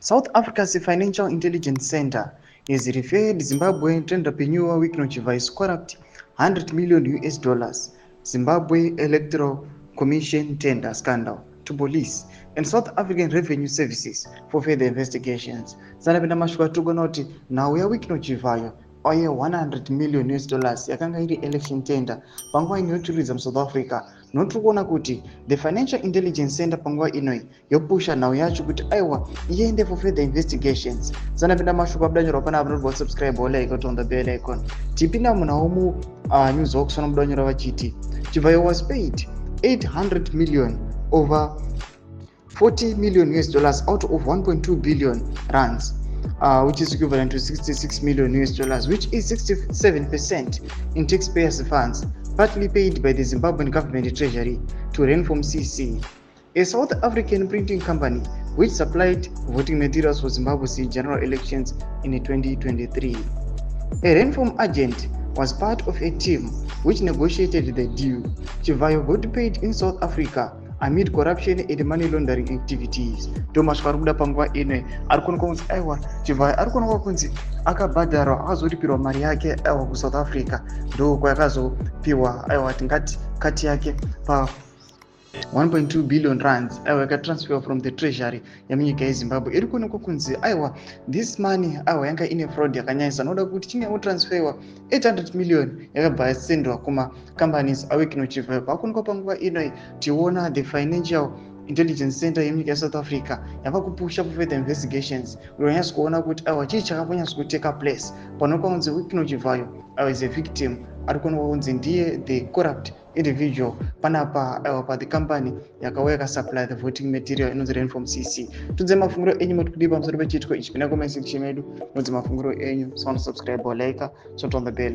South Africa's Financial Intelligence Center has referred Zimbabwe entrepreneur Wicknochiva's corrupt $100 million Zimbabwe Electoral Commission tender scandal to police and South African Revenue Services for further investigations. Sanapenda mashuka tugonoti now ya Wicknochivayo oye $100 million yakanga iri election tender panguva inotourism South Africa. Notiri kuona kuti the Financial Intelligence Center panguva inoi yopusha nhau yacho kuti aiwa iende for further investigations. Sanapenda mashuka abudanyirwa panapa notibva subscribe like on the bell icon. Tipinda munao mu news okusona mudanyirwa vachiti Chivayo was paid 800 million over $40 million out of 1.2 billion rands. Which is equivalent to $66 million which is 67% in taxpayers' funds, partly paid by the Zimbabwean government treasury to Renform CC, a South African printing company which supplied voting materials for Zimbabwe's general elections in 2023. A Renform agent was part of a team which negotiated the deal. Chivayo got paid in South Africa amid corruption and money laundering activities. Thomas Karuda panguva ine arikuonekwa kunzi aiwa Chivayo arikuonekwa kunzi akabhadharwa akazoripirwa mari yake aiwa kuSouth Africa ndo kwayakazopiwa aiwa tingati kati yake pa 1.2 billion rands aiwa yakatransfer from the treasury yamunyika yeZimbabwe. Iri kuonekwa kunzi aiwa this money aiwa yanga ine fraud yakanyanyisa noda kuti chinge yatransferwa 800 million yakabva yasendwa kuma companies aWicknochivayo. Pakuonekwa panguva inoi tiona the Financial Intelligence Center yemunyika yeSouth Africa yava kupusha for further investigations uronyatsa kuona kuti aiwa chii chakambonyatsa kuteka place panoonekwa kunzi Wicknochivayo aiwa is a victim arikuonekwa kunzi ndiye the corrupt individual panapa aiwa pa the company yakauya yakasupply the voting material inonzi Renform CC. Tudze mafunguro enyu mutikudipa pamusoro pechitiko ichi pinda comment section medu mudze mafunguro enyu, subscribe or like, on the bell.